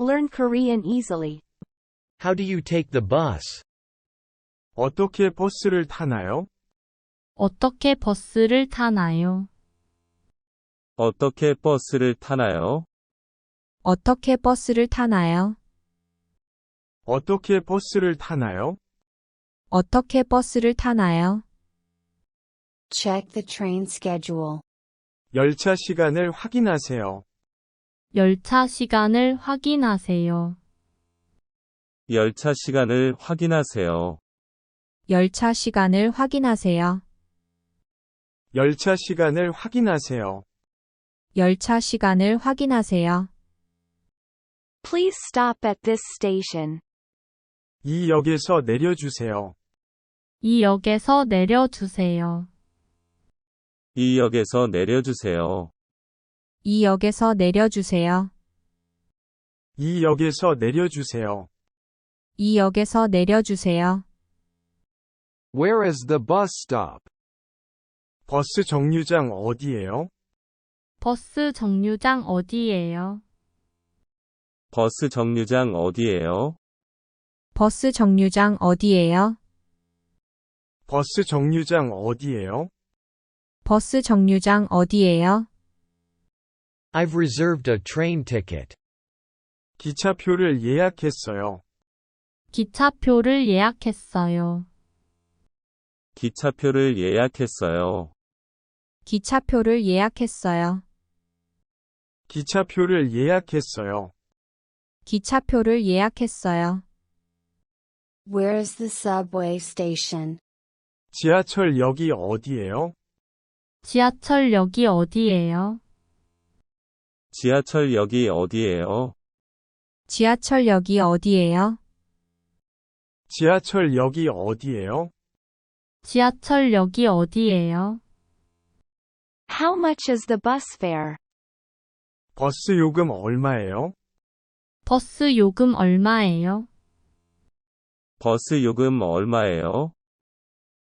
Learn Korean easily. How do you take the bus? 어떻게 버스를 타나요? 어떻게 버스를 타나요? 어떻게 버스를 타나요? 어떻게 버스를 타나요? 어떻게 버스를 타나요? 어떻게 버스를 타나요? Check the train schedule. 열차 시간을 확인하세요. 열차 시간을 확인하세요. 열차 시간을 확인하세요. 열차 시간을 확인하세요. 열차 시간을 확인하세요. 열차 시간을 확인하세요. Please stop at this station. 이 역에서 내려주세요. 이 역에서 내려주세요. 이 역에서 내려주세요. 이 역에서 내려주세요. 이 역에서 내려주세요. 이 역에서 내려주세요. Where is the bus stop? 버스 정류장 어디예요? 버스 정류장 어디예요? 버스 정류장 어디예요? 버스 정류장 어디예요? 버스 정류장 어디예요? 버스 정류장 어디예요? I've reserved a train ticket. 기차표를 예약했어요. 기차표를 예약했어요. 기차표를 예약했어요. 기차표를 예약했어요. 기차표를 예약했어요. 기차표를 예약했어요. Where is the subway station? 지하철역이 어디예요? 지하철역이 어디예요? 지하철역이 어디예요? 지하철역이 어디예요? 지하철역이 어디예요? 지하철역이 어디예요? How much is the bus fare? 버스 요금 얼마예요? 버스 요금 얼마예요? 버스 요금 얼마예요?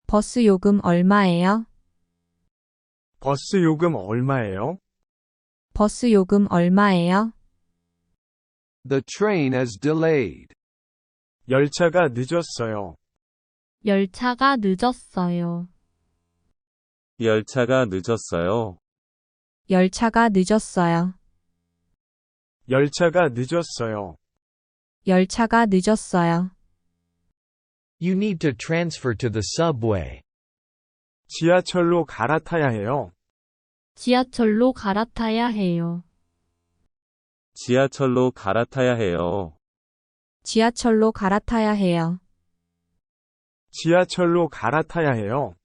버스 요금 얼마예요? 버스 요금 얼마예요? 버스 요금 얼마예요? The train is delayed. 열차가 늦었어요. 열차가 늦었어요. 열차가 늦었어요. 열차가 늦었어요. 열차가 늦었어요. 열차가 늦었어요. You need to transfer to the subway. 지하철로 갈아타야 해요. 지하철로 갈아타야 해요. 지하철로 갈아타야 해요. 지하철로 갈아타야 해요. 지하철로 갈아타야 해요.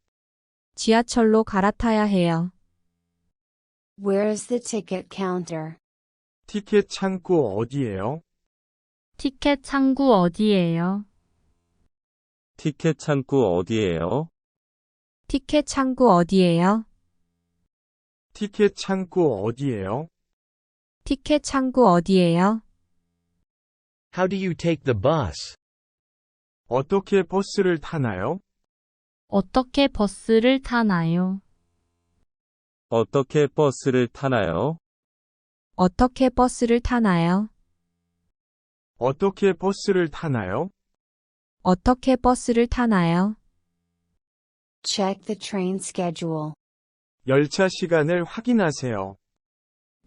지하철로 갈아타야 해요. Where is the ticket counter? 티켓 창구 어디예요? 티켓 창구 어디예요? 티켓 창구 어디예요? 티켓 창구 어디예요? 티켓 창구 어디예요? 티켓 창구 어디예요? How do you take the bus? 어떻게 버스를 타나요? 어떻게 버스를 타나요? 어떻게 버스를 타나요? 어떻게 버스를 타나요? 어떻게 버스를 타나요? 어떻게 버스를 타나요? Check the train schedule. 열차 시간을 확인하세요.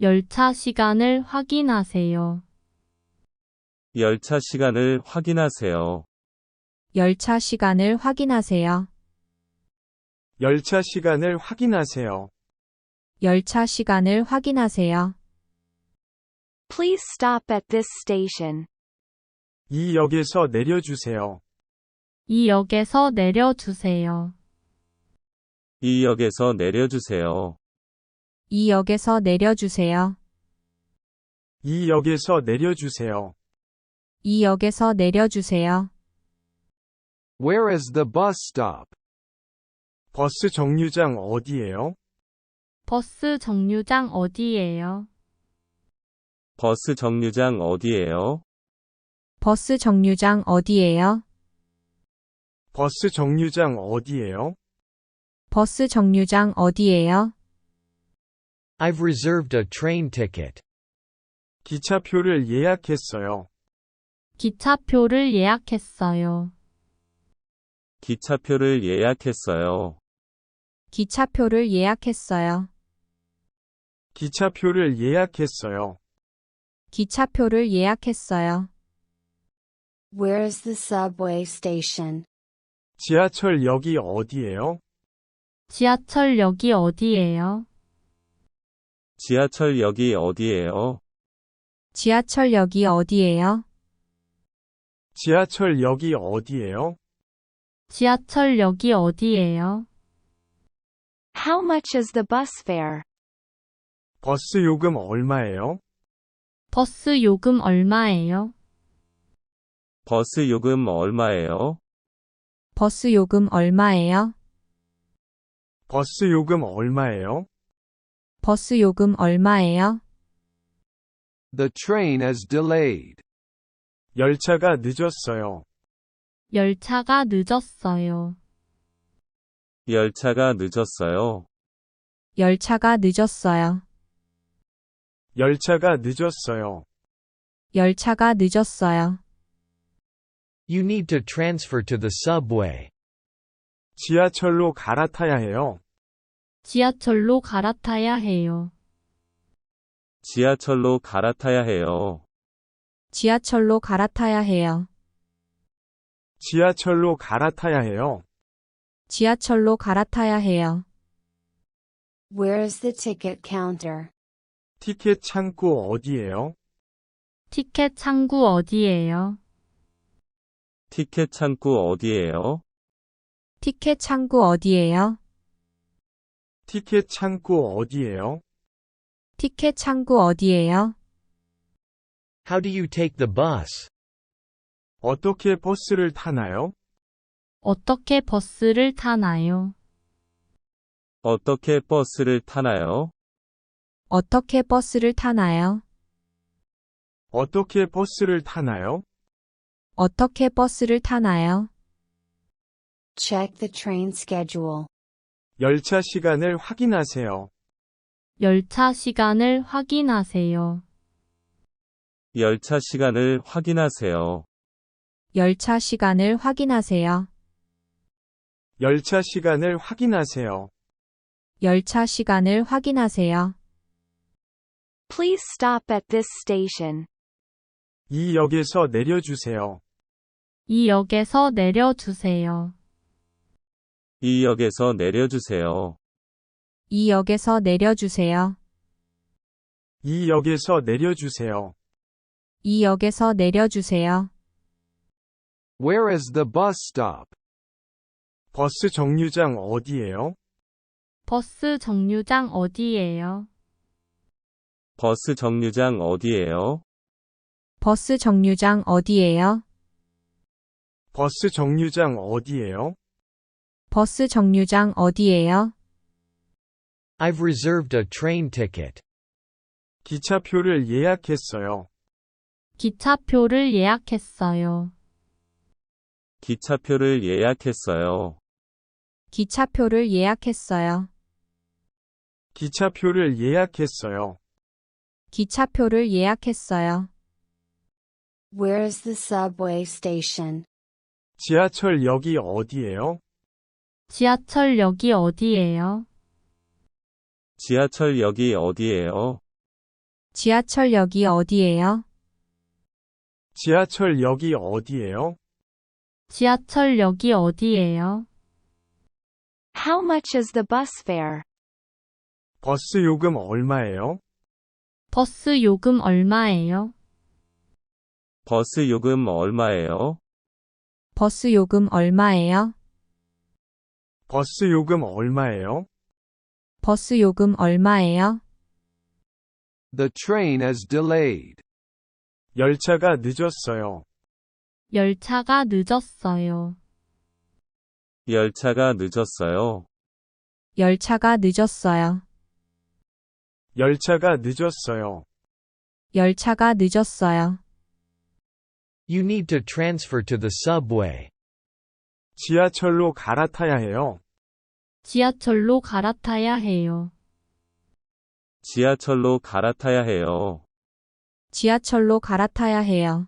열차 시간을 확인하세요. 열차 시간을 확인하세요. 열차 시간을 확인하세요. 열차 시간을 확인하세요. 열차 시간을 확인하세요. Please stop at this station. 이 역에서 내려주세요. 이 역에서 내려주세요. 이 역에서 내려주세요. 이 역에서 내려주세요. 이 역에서 내려주세요. 이 역에서 내려주세요. Where is the bus stop? 버스 정류장 어디예요? 버스 정류장 어디예요? 버스 정류장 어디예요? 버스 정류장 어디예요? 버스 정류장 어디예요? 버스 정류장 어디예요? I've reserved a train ticket. 기차표를 예약했어요. 기차표를 예약했어요. 기차표를 예약했어요. 기차표를 예약했어요. 기차표를 예약했어요. 기차표를 예약했어요. Where is the subway station? 지하철역이 어디예요? 지하철역이 어디예요? 지하철역이 어디예요? 지하철역이 어디예요? 지하철역이 어디예요? 지하철역이 어디예요? How much is the bus fare? 버스 요금 얼마예요? 버스 요금 얼마예요? 버스 요금 얼마예요? 버스 요금 얼마예요? 버스 요금 얼마예요? 버스 요금 얼마예요? The train is delayed. 열차가 늦었어요. 열차가 늦었어요. 열차가 늦었어요. 열차가 늦었어요. 열차가 늦었어요. 열차가 늦었어요. You need to transfer to the subway. 지하철로 갈아타야 해요. 지하철로 갈아타야 해요. 지하철로 갈아타야 해요. 지하철로 갈아타야 해요. 지하철로 갈아타야 해요. 지하철로 갈아타야 해요. Where is the ticket counter? 티켓 창구 어디예요? 티켓 창구 어디예요? 티켓 창구 어디예요? 티켓 창구 어디예요? 티켓 창구 어디예요? 티켓 창구 어디예요? How do you take the bus? 어떻게 버스를 타나요? 어떻게 버스를 타나요? 어떻게 버스를 타나요? 어떻게 버스를 타나요? 어떻게 버스를 타나요? 어떻게 버스를 타나요? Check the train schedule. 열차 시간을 확인하세요. 열차 시간을 확인하세요. 열차 시간을 확인하세요. 열차 시간을 확인하세요. 열차 시간을 확인하세요. 열차 시간을 확인하세요. Please stop at this station. 이 역에서 내려주세요. 이 역에서 내려주세요. 이 역에서 내려주세요. 이 역에서 내려주세요. 이 역에서 내려주세요. 이 역에서 내려주세요. Where is the bus stop? 버스 정류장 어디예요? 버스 정류장 어디예요? 버스 정류장 어디예요? 버스 정류장 어디예요? 버스 정류장 어디예요? 버스 정류장 어디예요? I've reserved a train ticket. 기차표를 예약했어요. 기차표를 예약했어요. 기차표를 예약했어요. 기차표를 예약했어요. 기차표를 예약했어요. 기차표를 예약했어요. Where is the subway station? 지하철역이 어디예요? 지하철역이 어디예요? 지하철역이 어디예요? 지하철역이 어디예요? 지하철역이 어디예요? 지하철역이 어디예요? How much is the bus fare? 버스 요금 얼마예요? 버스 요금 얼마예요? 버스 요금 얼마예요? 버스 요금 얼마예요? 버스 요금 얼마예요? 버스 요금 얼마예요? The train is delayed. 열차가 늦었어요. 열차가 늦었어요. 열차가 늦었어요. 열차가 늦었어요. 열차가 늦었어요. 열차가 늦었어요. You need to transfer to the subway. 지하철로 갈아타야 해요. 지하철로 갈아타야 해요. 지하철로 갈아타야 해요. 지하철로 갈아타야 해요.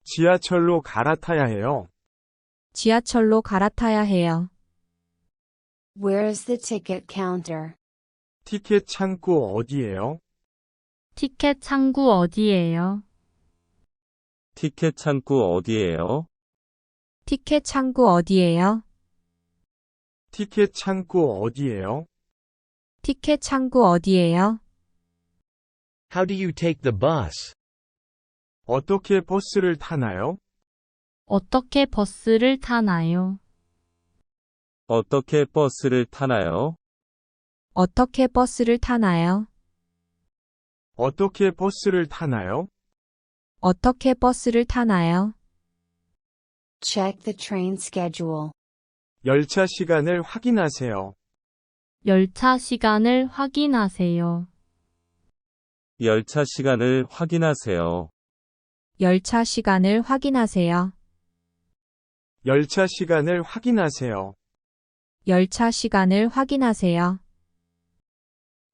지하철로 갈아타야 해요. 지하철로 갈아타야 해요. Where is the ticket counter? 티켓 창구 어디예요? 티켓 창구 어디예요? 티켓 창구 어디예요? 티켓 창구 어디예요? 티켓 창구 어디예요? 티켓 창구 어디예요? How do you take the bus? 어떻게 버스를 타나요? 어떻게 버스를 타나요? 어떻게 버스를 타나요? 어떻게 버스를 타나요? 어떻게 버스를 타나요? 어떻게 버스를 타나요? Check the train schedule. 열차 시간을 확인하세요. 열차 시간을 확인하세요. 열차 시간을 확인하세요. 열차 시간을 확인하세요. 열차 시간을 확인하세요. 열차 시간을 확인하세요.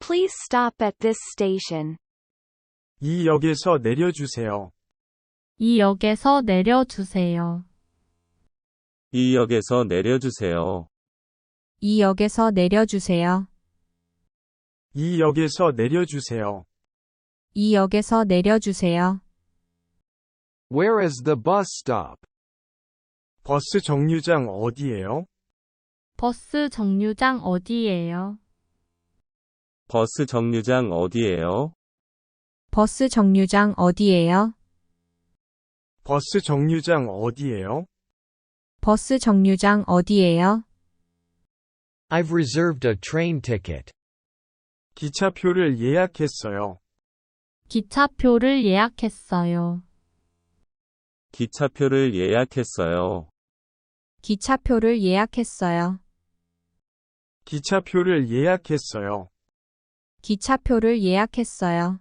Please stop at this station. 이 역에서 내려주세요. 이 역에서 내려주세요. 이 역에서 내려주세요. 이 역에서 내려주세요. 이 역에서 내려주세요. 이 역에서 내려주세요. Where is the bus stop? 버스 정류장 어디예요? 버스 정류장 어디예요? 버스 정류장 어디예요? 버스 정류장 어디예요? 버스 정류장 어디예요? 버스 정류장 어디예요? I've reserved a train ticket. 기차표를 예약했어요. 기차표를 예약했어요. 기차표를 예약했어요. 기차표를 예약했어요. 기차표를 예약했어요. 기차표를 예약했어요.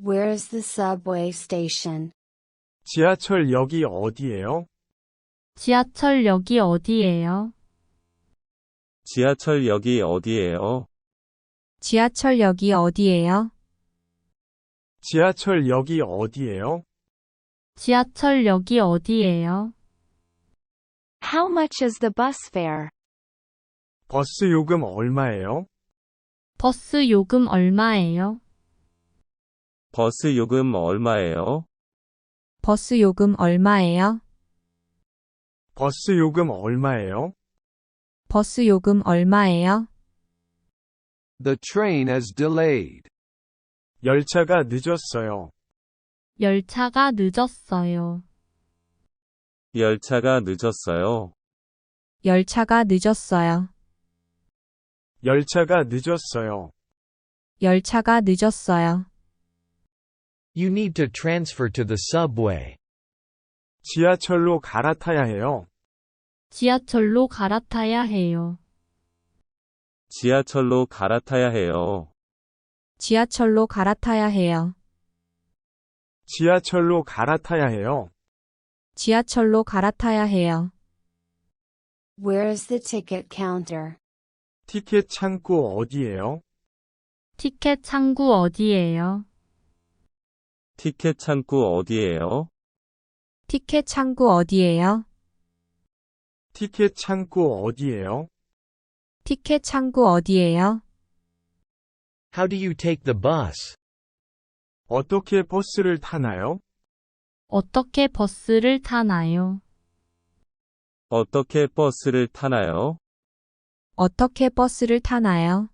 Where is the subway station? 지하철역이 어디예요? 지하철역이 어디예요? 지하철역이 어디예요? 지하철역이 어디예요? 지하철역이 어디예요? 지하철역이 어디예요? How much is the bus fare? 버스 요금 얼마예요? 버스 요금 얼마예요? 버스 요금 얼마예요? 버스 요금 얼마예요? 버스 요금 얼마예요? 버스 요금 얼마예요? The train is delayed. 열차가 늦었어요. 열차가 늦었어요. 열차가 늦었어요. 열차가 늦었어요. 열차가 늦었어요. 열차가 늦었어요. You need to transfer to the subway. 지하철로 갈아타야 해요. 지하철로 갈아타야 해요. 지하철로 갈아타야 해요. 지하철로 갈아타야 해요. 지하철로 갈아타야 해요. 지하철로 갈아타야 해요. Where is the ticket counter? 티켓 창구 어디예요? 티켓 창구 어디예요? 티켓 창구 어디예요? 티켓 창구 어디예요? 티켓 창구 어디예요? 티켓 창구 어디예요? How do you take the bus? 어떻게 버스를 타나요? 어떻게 버스를 타나요? 어떻게 버스를 타나요? 어떻게 버스를 타나요?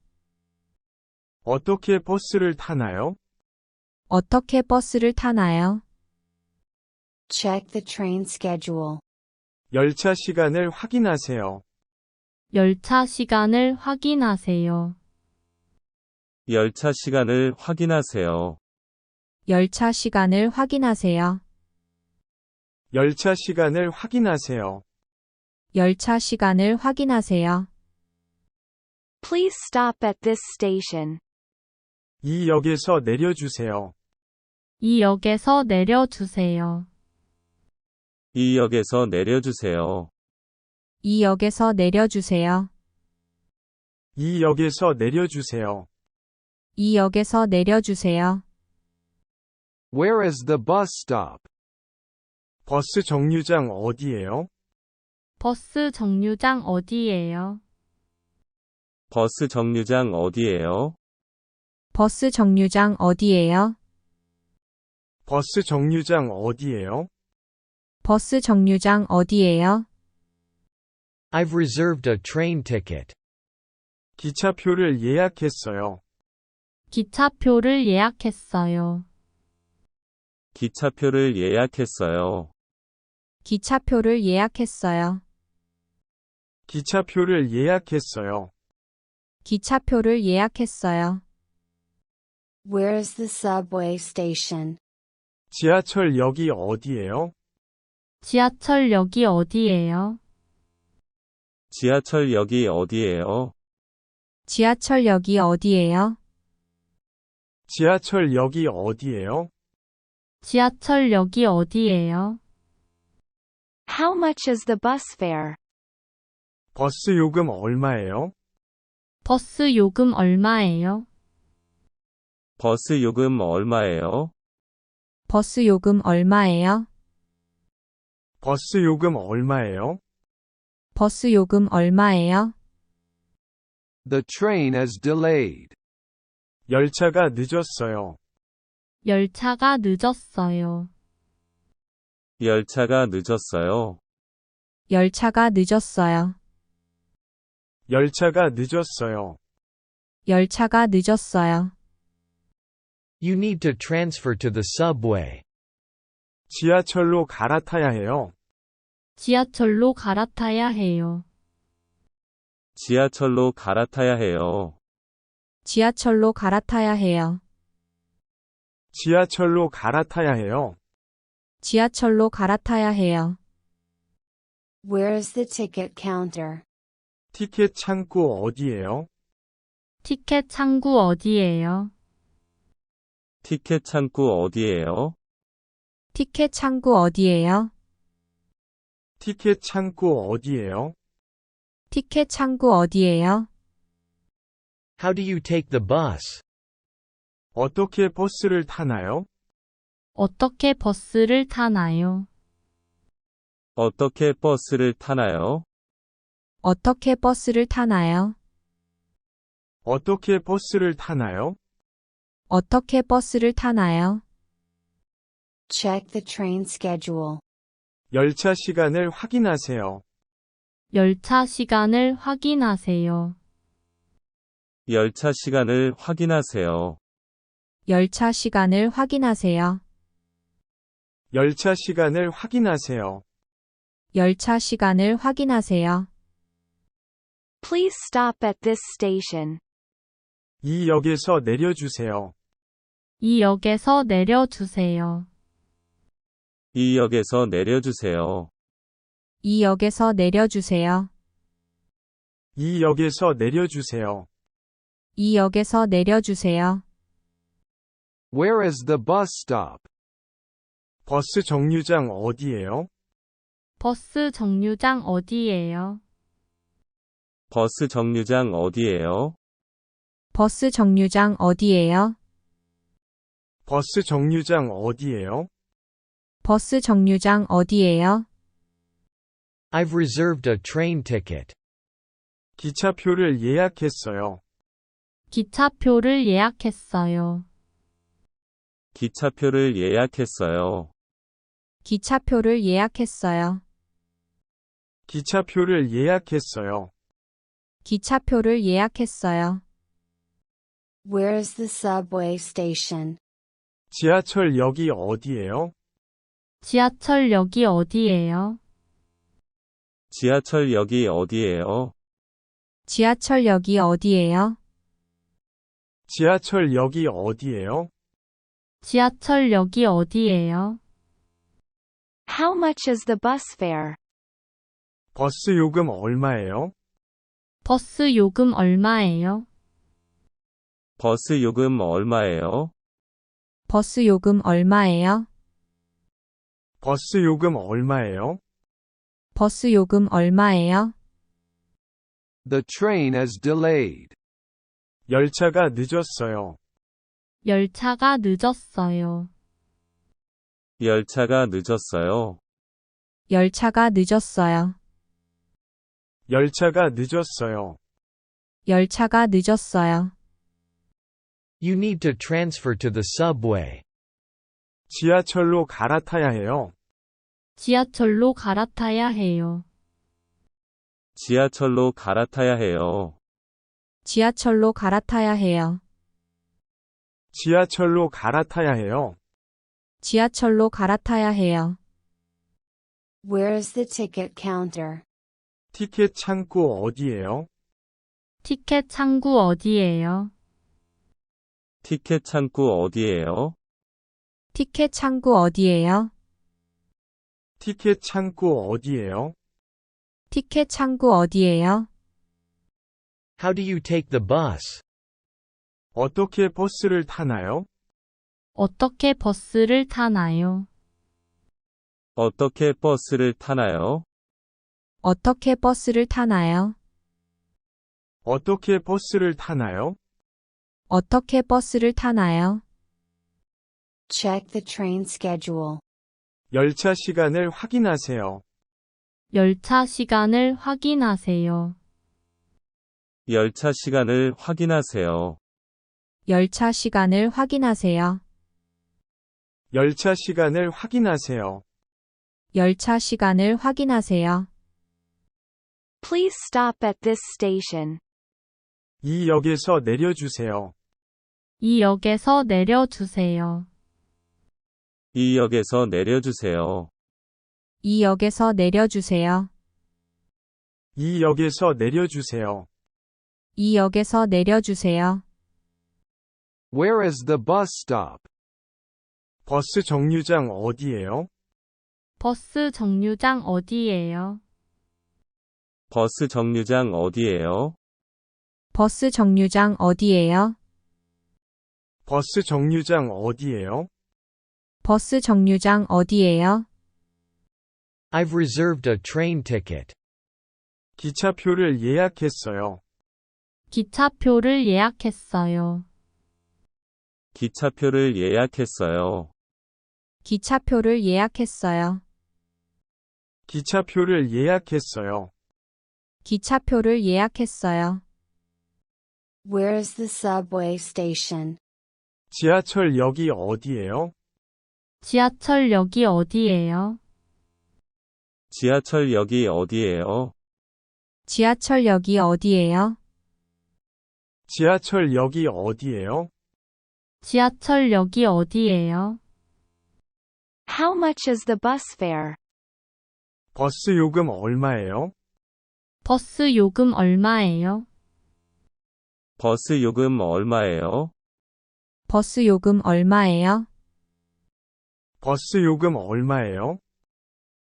어떻게 버스를 타나요? 어떻게 버스를 타나요? Check the train schedule. 열차 시간을 확인하세요. 열차 시간을 확인하세요. 열차 시간을 확인하세요. 열차 시간을 확인하세요. 열차 시간을 확인하세요. 열차 시간을 확인하세요. Please stop at this station. 이 역에서 내려주세요. 이 역에서 내려주세요. 이 역에서 내려주세요. 이 역에서 내려주세요. 이 역에서 내려주세요. 이 역에서 내려주세요. Where is the bus stop? 버스 정류장 어디예요? 버스 정류장 어디예요? 버스 정류장 어디예요? 버스 정류장 어디예요? 버스 정류장 어디예요? 버스 정류장 어디예요? I've reserved a train ticket. 기차표를 예약했어요. 기차표를 예약했어요. 기차표를 예약했어요. 기차표를 예약했어요. 기차표를 예약했어요. 기차표를 예약했어요. Where is the subway station? 지하철역이 어디예요? 지하철역이 어디예요? 지하철역이 어디예요? 지하철역이 어디예요? 지하철역이 어디예요? 지하철역이 어디예요? How much is the bus fare? 버스 요금 얼마예요? 버스 요금 얼마예요? 버스 요금 얼마예요? 버스 요금 얼마예요? 버스 요금 얼마예요? 버스 요금 얼마예요? The train is delayed. 열차가 늦었어요. 열차가 늦었어요. 열차가 늦었어요. 열차가 늦었어요. 열차가 늦었어요. 열차가 늦었어요. You need to transfer to the subway. 지하철로 갈아타야 해요. 지하철로 갈아타야 해요. 지하철로 갈아타야 해요. 지하철로 갈아타야 해요. 지하철로 갈아타야 해요. 지하철로 갈아타야 해요. Where is the ticket counter? 티켓 창구 어디예요? 티켓 창구 어디예요? 티켓 창구 어디예요? 티켓 창구 어디예요? 티켓 창구 어디예요? 티켓 창구 어디예요? How do you take the bus? 어떻게 버스를 타나요? 어떻게 버스를 타나요? 어떻게 버스를 타나요? 어떻게 버스를 타나요? 어떻게 버스를 타나요? 어떻게 버스를 타나요? Check the train schedule. 열차 시간을 확인하세요. 열차 시간을 확인하세요. 열차 시간을 확인하세요. 열차 시간을 확인하세요. 열차 시간을 확인하세요. 열차 시간을 확인하세요. Please stop at this station. 이 역에서 내려주세요. 이 역에서 내려주세요. 이 역에서 내려주세요. 이 역에서 내려주세요. 이 역에서 내려주세요. 이 역에서 내려주세요. Where is the bus stop? 버스 정류장 어디예요? 버스 정류장 어디예요? 버스 정류장 어디예요? 버스 정류장 어디예요? 버스 정류장 어디예요? 버스 정류장 어디예요? I've reserved a train ticket. 기차표를 예약했어요. 기차표를 예약했어요. 기차표를 예약했어요. 기차표를 예약했어요. 기차표를 예약했어요. 기차표를 예약했어요. Where is the subway station? 지하철역이 어디예요? 지하철역이 어디예요? 지하철역이 어디예요? 지하철역이 어디예요? 지하철역이 어디예요? 지하철역이 어디예요? How much is the bus fare? 버스 요금 얼마예요? 버스 요금 얼마예요? 버스 요금 얼마예요? 버스 요금 얼마예요? 버스 요금 얼마예요? 버스 요금 얼마예요? The train is delayed. 열차가 늦었어요. 열차가 늦었어요. 열차가 늦었어요. 열차가 늦었어요. 열차가 늦었어요. 열차가 늦었어요. You need to transfer to the subway. 지하철로 갈아타야 해요. 지하철로 갈아타야 해요. 지하철로 갈아타야 해요. 지하철로 갈아타야 해요. 지하철로 갈아타야 해요. 지하철로 갈아타야 해요. Where is the ticket counter? 티켓 창구 어디예요? 티켓 창구 어디예요? 티켓 창구 어디예요? 티켓 창구 어디예요? 티켓 창구 어디예요? 티켓 창구 어디예요? How do you take the bus? 어떻게 버스를 타나요? 어떻게 버스를 타나요? 어떻게 버스를 타나요? 어떻게 버스를 타나요? 어떻게 버스를 타나요? 어떻게 버스를 타나요? Check the train schedule. 열차 시간을 확인하세요. 열차 시간을 확인하세요. 열차 시간을 확인하세요. 열차 시간을 확인하세요. 열차 시간을 확인하세요. 열차 시간을 확인하세요. Please stop at this station. 이 역에서 내려주세요. 이 역에서 내려주세요. 이 역에서 내려주세요. 이 역에서 내려주세요. 이 역에서 내려주세요. 이 역에서 내려주세요. Where is the bus stop? 버스 정류장 어디예요? 버스 정류장 어디예요? 버스 정류장 어디예요? 버스 정류장 어디예요? 버스 정류장 어디예요? 버스 정류장 어디예요? I've reserved a train ticket. 기차표를 예약했어요. 기차표를 예약했어요. 기차표를 예약했어요. 기차표를 예약했어요. 기차표를 예약했어요. 기차표를 예약했어요. Where is the subway station? 지하철역이 어디예요? 지하철역이 어디예요? 지하철역이 어디예요? 지하철역이 어디예요? 지하철역이 어디예요? 지하철역이 어디예요? How much is the bus fare? 버스 요금 얼마예요? 버스 요금 얼마예요? 버스 요금 얼마예요? 버스 요금 얼마예요? 버스 요금 얼마예요?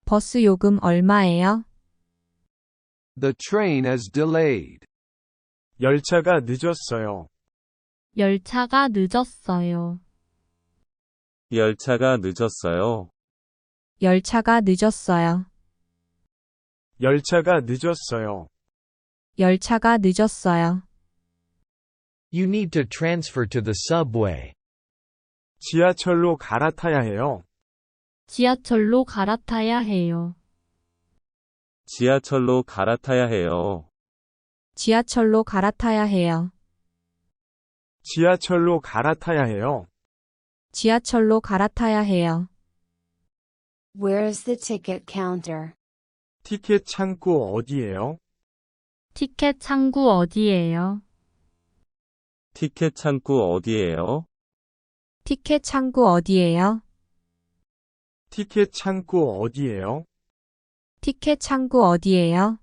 버스 요금 얼마예요? The train is delayed. 열차가 늦었어요. 열차가 늦었어요. 열차가 늦었어요. 열차가 늦었어요. 열차가 늦었어요. 열차가 늦었어요. You need to transfer to the subway. 지하철로 갈아타야 해요. 지하철로 갈아타야 해요. 지하철로 갈아타야 해요. 지하철로 갈아타야 해요. 지하철로 갈아타야 해요. 지하철로 갈아타야 해요. Where is the ticket counter? 티켓 창구 어디예요? 티켓 창구 어디예요? 티켓 창구 어디예요? 티켓 창구 어디예요? 티켓 창구 어디예요? 티켓 창구 어디예요?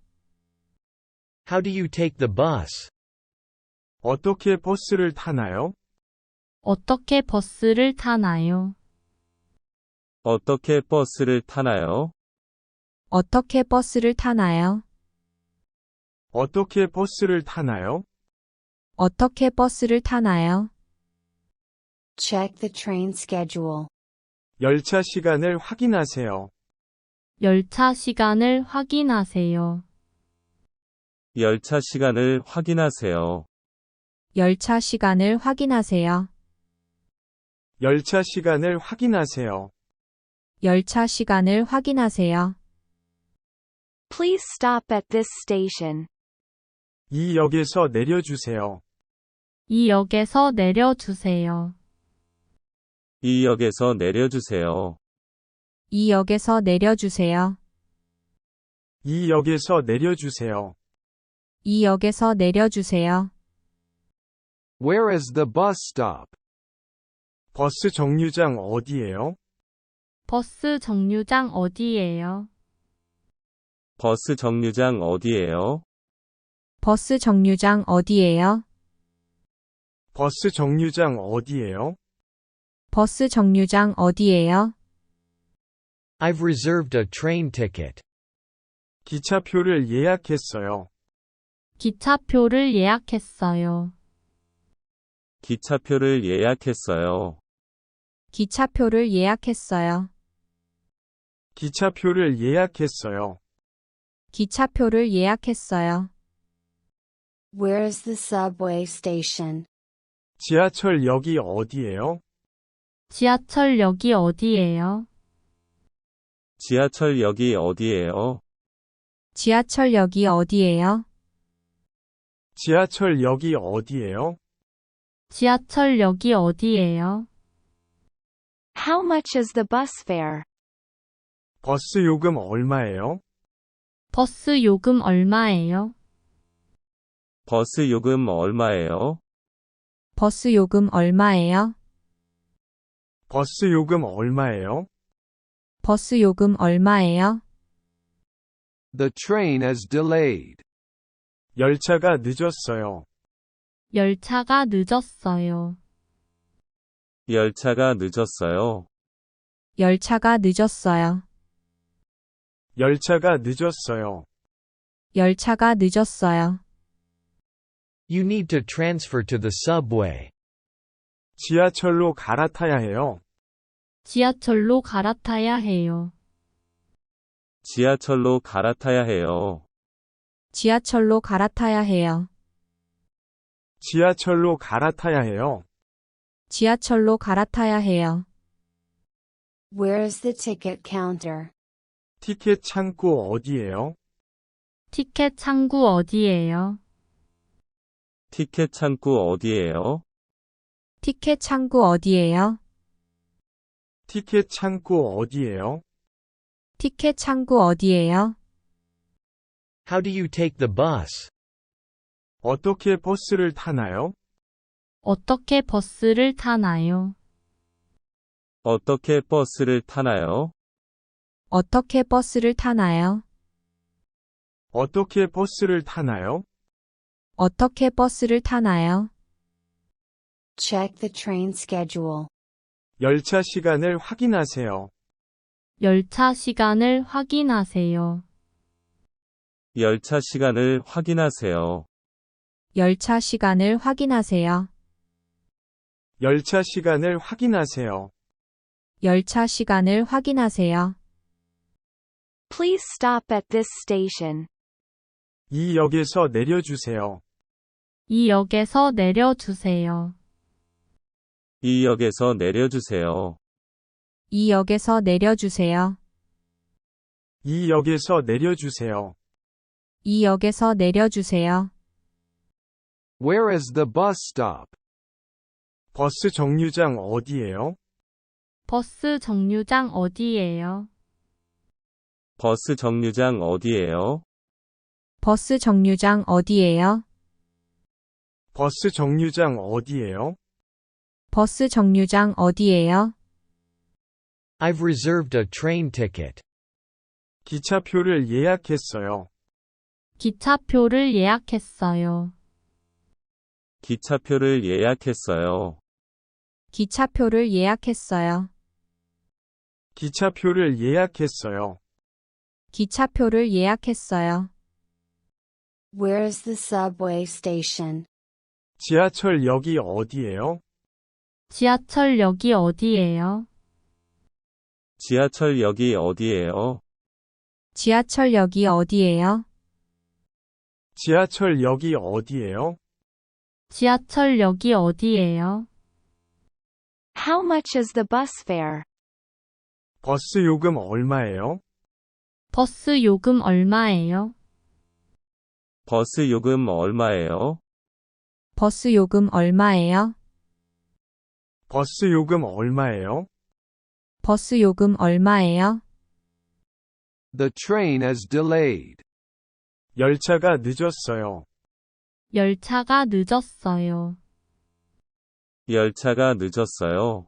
How do you take the bus? 어떻게 버스를 타나요? 어떻게 버스를 타나요? 어떻게 버스를 타나요? 어떻게 버스를 타나요? 어떻게 버스를 타나요? 어떻게 버스를 타나요? Check the train schedule. 열차 시간을 확인하세요. 열차 시간을 확인하세요. 열차 시간을 확인하세요. 열차 시간을 확인하세요. 열차 시간을 확인하세요. 열차 시간을 확인하세요. Please stop at this station. 이 역에서 내려주세요. 이 역에서 내려주세요. 이 역에서 내려주세요. 이 역에서 내려주세요. 이 역에서 내려주세요. 이 역에서 내려주세요. Where is the bus stop? 버스 정류장 어디예요? 버스 정류장 어디예요? 버스 정류장 어디예요? 버스 정류장 어디예요? 버스 정류장 어디예요? 버스 정류장 어디예요? I've reserved a train ticket. 기차표를 예약했어요. 기차표를 예약했어요. 기차표를 예약했어요. 기차표를 예약했어요. 기차표를 예약했어요. 기차표를 예약했어요. Where is the subway station? 지하철역이 어디예요? 지하철역이 어디예요? 지하철역이 어디예요? 지하철역이 어디예요? 지하철역이 어디예요? 지하철역이 어디예요? How much is the bus fare? 버스 요금 얼마예요? 버스 요금 얼마예요? 버스 요금 얼마예요? 버스 요금 얼마예요? 버스 요금 얼마예요? 버스 요금 얼마예요? The train is delayed. 열차가 늦었어요. 열차가 늦었어요. 열차가 늦었어요. 열차가 늦었어요. 열차가 늦었어요. 열차가 늦었어요. You need to transfer to the subway. 지하철로 갈아타야 해요. 지하철로 갈아타야 해요. 지하철로 갈아타야 해요. 지하철로 갈아타야 해요. 지하철로 갈아타야 해요. 지하철로 갈아타야 해요. Where is the ticket counter? 티켓 창구 어디예요? 티켓 창구 어디예요? 티켓 창구 어디예요? 티켓 창구 어디예요? 티켓 창구 어디예요? 티켓 창구 어디예요? How do you take the bus? 어떻게 버스를 타나요? 어떻게 버스를 타나요? 어떻게 버스를 타나요? 어떻게 버스를 타나요? 어떻게 버스를 타나요? 어떻게 버스를 타나요? Check the train schedule. 열차 시간을 확인하세요. 열차 시간을 확인하세요. 열차 시간을 확인하세요. 열차 시간을 확인하세요. 열차 시간을 확인하세요. 열차 시간을 확인하세요. Please stop at this station. 이 역에서 내려주세요. 이 역에서 내려주세요. 이 역에서 내려주세요. 이 역에서 내려주세요. 이 역에서 내려주세요. 이 역에서 내려주세요. Where is the bus stop? 버스 정류장 어디예요? 버스 정류장 어디예요? 버스 정류장 어디예요? 버스 정류장 어디예요? 버스 정류장 어디예요? 버스 정류장 어디예요? I've reserved a train ticket. 기차표를 예약했어요. 기차표를 예약했어요. 기차표를 예약했어요. 기차표를 예약했어요. 기차표를 예약했어요. 기차표를 예약했어요. Where is the subway station? 지하철역이 어디예요? 지하철역이 어디예요? 지하철역이 어디예요? 지하철역이 어디예요? 지하철역이 어디예요? 지하철역이 어디예요? How much is the bus fare? 버스 요금 얼마예요? 버스 요금 얼마예요? 버스 요금 얼마예요? 버스 요금 얼마예요? 버스 요금 얼마예요? 버스 요금 얼마예요? The train is delayed. 열차가 늦었어요. 열차가 늦었어요. 열차가 늦었어요.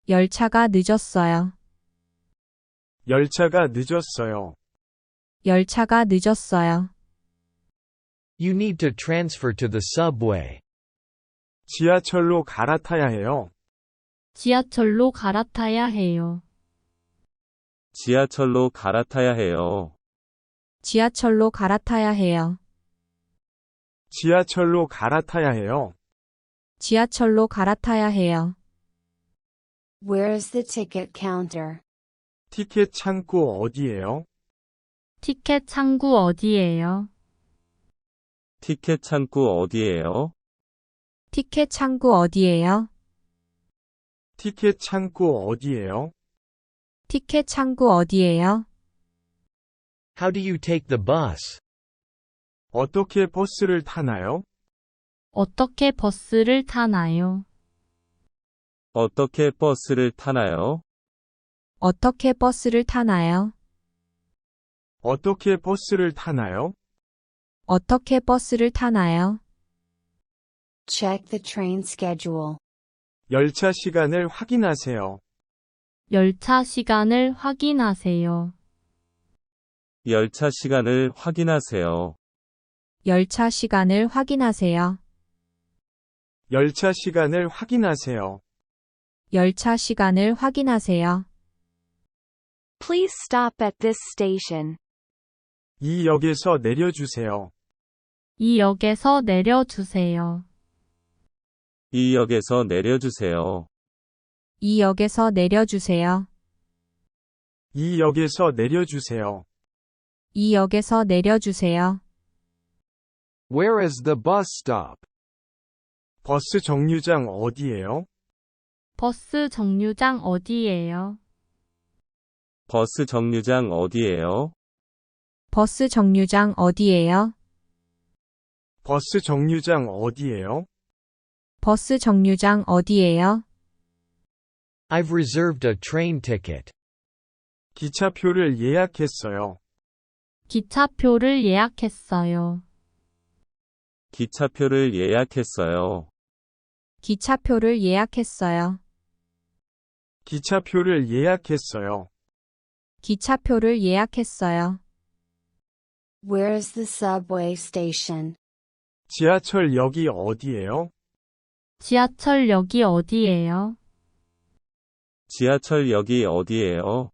열차가 늦었어요. 열차가 늦었어요. 열차가 늦었어요. You need to transfer to the subway. 지하철로 갈아타야 해요. 지하철로 갈아타야 해요. 지하철로 갈아타야 해요. 지하철로 갈아타야 해요. 지하철로 갈아타야 해요. 지하철로 갈아타야 해요. Where is the ticket counter? 티켓 창구 어디예요? 티켓 창구 어디예요? 티켓 창구 어디예요? 티켓 창구 어디예요? 티켓 창구 어디예요? 티켓 창구 어디예요? How do you take the bus? 어떻게 버스를 타나요? 어떻게 버스를 타나요? 어떻게 버스를 타나요? 어떻게 버스를 타나요? 어떻게 버스를 타나요? 어떻게 버스를 타나요? Check the train schedule. 열차 시간을 확인하세요. 열차 시간을 확인하세요. 열차 시간을 확인하세요. 열차 시간을 확인하세요. 열차 시간을 확인하세요. 열차 시간을 확인하세요. Please stop at this station. 이 역에서 내려주세요. 이 역에서 내려주세요. 이 역에서 내려주세요. 이 역에서 내려주세요. 이 역에서 내려주세요. 이 역에서 내려주세요. Where is the bus stop? 버스 정류장 어디예요? 버스 정류장 어디예요? 버스 정류장 어디예요? 버스 정류장 어디예요? 버스 정류장 어디예요? 버스 정류장 어디예요? I've reserved a train ticket. 기차표를 예약했어요. 기차표를 예약했어요. 기차표를 예약했어요. 기차표를 예약했어요. 기차표를 예약했어요. 기차표를 예약했어요. Where is the subway station? 지하철역이 어디예요? 지하철역이 어디예요? 지하철역이 어디예요?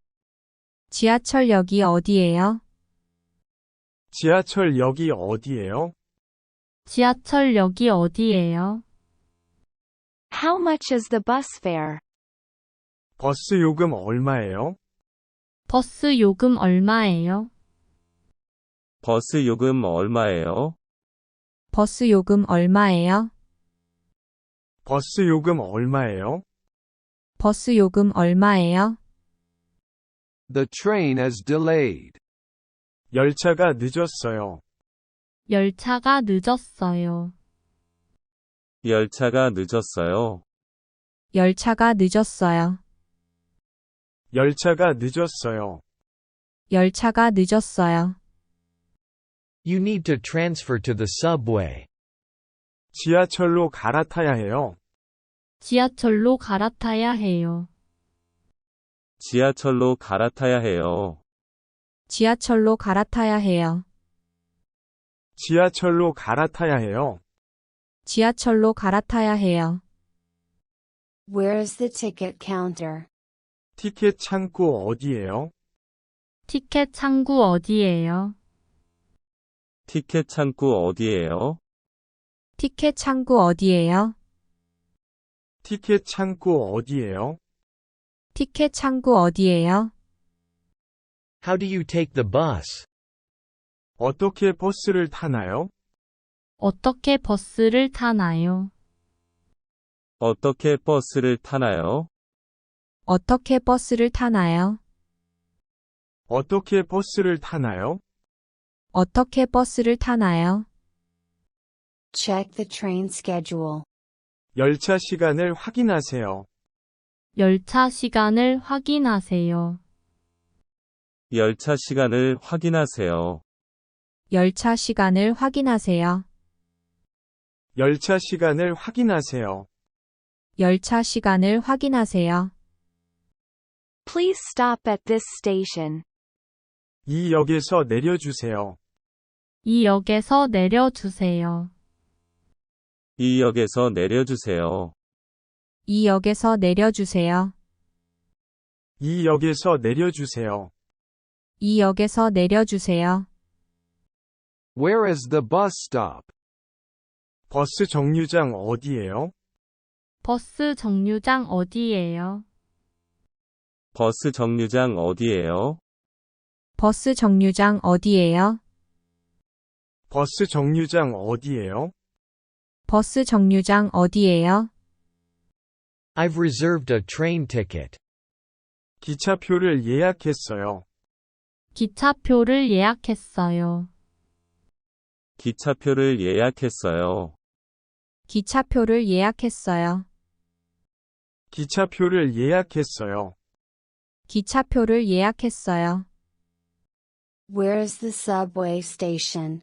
지하철역이 어디예요? 지하철역이 어디예요? 지하철역이 어디예요? How much is the bus fare? 버스 요금 얼마예요? 버스 요금 얼마예요? 버스 요금 얼마예요? 버스 요금 얼마예요? 버스 요금 얼마예요? 버스 요금 얼마예요? The train is delayed. 열차가 늦었어요. 열차가 늦었어요. 열차가 늦었어요. 열차가 늦었어요. 열차가 늦었어요. 열차가 늦었어요. You need to transfer to the subway. 지하철로 갈아타야 해요. 지하철로 갈아타야 해요. 지하철로 갈아타야 해요. 지하철로 갈아타야 해요. 지하철로 갈아타야 해요. 지하철로 갈아타야 해요. Where is the ticket counter? 티켓 창구 어디예요? 티켓 창구 어디예요? 티켓 창구 어디예요? 티켓 창구 어디예요? 티켓 창구 어디예요? 티켓 창구 어디예요? How do you take the bus? 어떻게 버스를 타나요? 어떻게 버스를 타나요? 어떻게 버스를 타나요? 어떻게 버스를 타나요? 어떻게 버스를 타나요? 어떻게 버스를 타나요? Check the train schedule. 열차 시간을 확인하세요. 열차 시간을 확인하세요. 열차 시간을 확인하세요. 열차 시간을 확인하세요. 열차 시간을 확인하세요. 열차 시간을 확인하세요. Please stop at this station. 이 역에서 내려주세요. 이 역에서 내려주세요. 이 역에서 내려주세요. 이 역에서 내려주세요. 이 역에서 내려주세요. 이 역에서 내려주세요. Where is the bus stop? 버스 정류장 어디예요? 버스 정류장 어디예요? 버스 정류장 어디예요? 버스 정류장 어디예요? 버스 정류장 어디예요? 버스 정류장 어디예요? I've reserved a train ticket. 기차표를 예약했어요. 기차표를 예약했어요. 기차표를 예약했어요. 기차표를 예약했어요. 기차표를 예약했어요. 기차표를 예약했어요. Where is the subway station?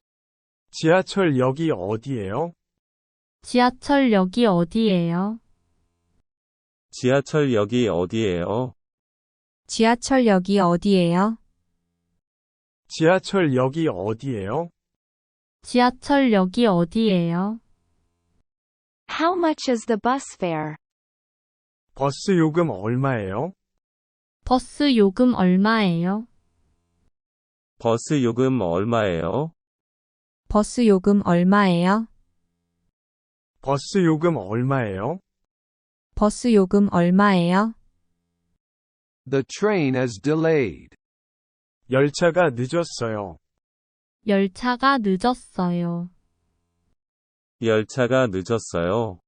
지하철역이 어디예요? 지하철역이 어디예요? 지하철역이 어디예요? 지하철역이 어디예요? 지하철역이 어디예요? 지하철역이 어디예요? How much is the bus fare? 버스 요금 얼마예요? 버스 요금 얼마예요? 버스 요금 얼마예요? 버스 요금 얼마예요? 버스 요금 얼마예요? 버스 요금 얼마예요? The train is delayed. 열차가 늦었어요. 열차가 늦었어요. 열차가 늦었어요.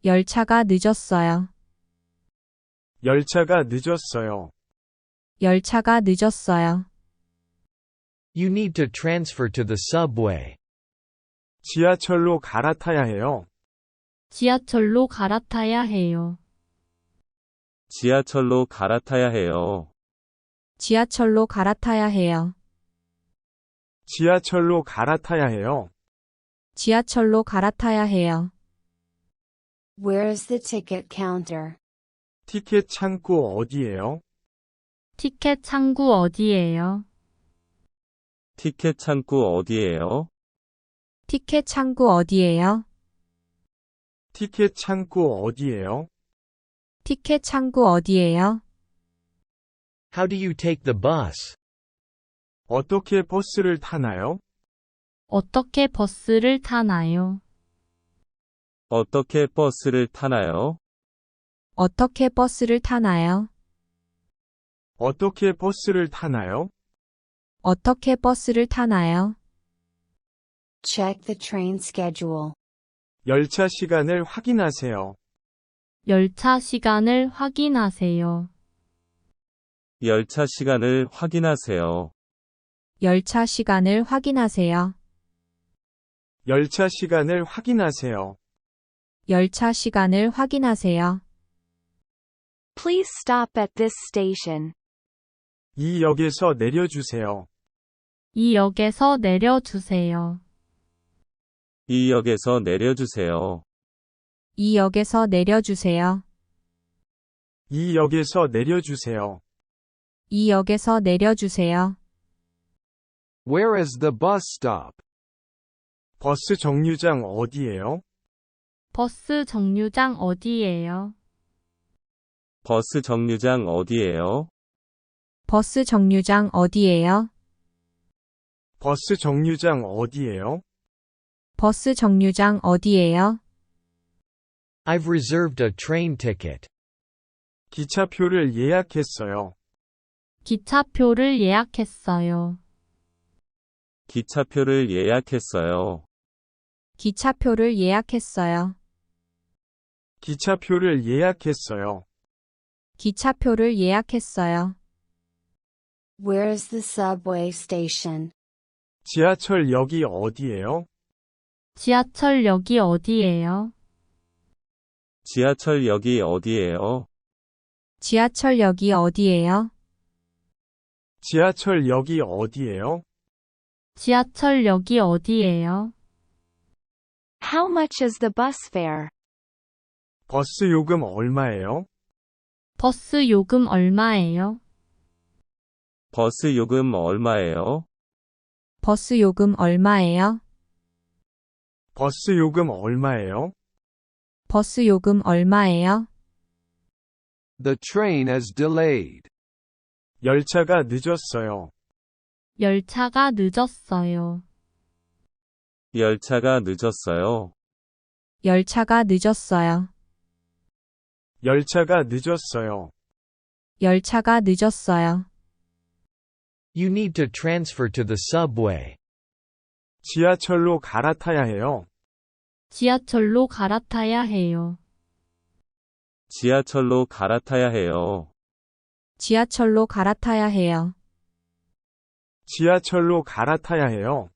열차가 늦었어요. 열차가 늦었어요. 열차가 늦었어요. You need to transfer to the subway. 지하철로 갈아타야 해요. 지하철로 갈아타야 해요. 지하철로 갈아타야 해요. 지하철로 갈아타야 해요. 지하철로 갈아타야 해요. 지하철로 갈아타야 해요. Where is the ticket counter? 티켓 창구 어디예요? 티켓 창구 어디예요? 티켓 창구 어디예요? 티켓 창구 어디예요? 티켓 창구 어디예요? 티켓 창구 어디예요? How do you take the bus? 어떻게 버스를 타나요? 어떻게 버스를 타나요? 어떻게 버스를 타나요? 어떻게 버스를 타나요? 어떻게 버스를 타나요? 어떻게 버스를 타나요? Check the train schedule. 열차 시간을 확인하세요. 열차 시간을 확인하세요. 열차 시간을 확인하세요. 열차 시간을 확인하세요. 열차 시간을 확인하세요. 열차 시간을 확인하세요. Please stop at this station. 이 역에서 내려주세요. 이 역에서 내려주세요. 이 역에서 내려주세요. 이 역에서 내려주세요. 이 역에서 내려주세요. 이 역에서 내려주세요. Where is the bus stop? 버스 정류장 어디예요? 버스 정류장 어디예요? 버스 정류장 어디예요? 버스 정류장 어디예요? 버스 정류장 어디예요? 버스 정류장 어디예요? I've reserved a train ticket. 기차표를 예약했어요. 기차표를 예약했어요. 기차표를 예약했어요. 기차표를 예약했어요. 기차표를 예약했어요. 기차표를 예약했어요. Where is the subway station? 지하철역이 어디예요? 지하철역이 어디예요? 지하철역이 어디예요? 지하철역이 어디예요? 지하철역이 어디예요? 지하철역이 어디예요? How much is the bus fare? 버스 요금 얼마예요? 버스 요금 얼마예요? 버스 요금 얼마예요? 버스 요금 얼마예요? 버스 요금 얼마예요? 버스 요금 얼마예요? The train is delayed. 열차가 늦었어요. 열차가 늦었어요. 열차가 늦었어요. 열차가 늦었어요. 열차가 늦었어요. 열차가 늦었어요. You need to transfer to the subway. 지하철로 갈아타야 해요. 지하철로 갈아타야 해요. 지하철로 갈아타야 해요. 지하철로 갈아타야 해요. 지하철로 갈아타야 해요.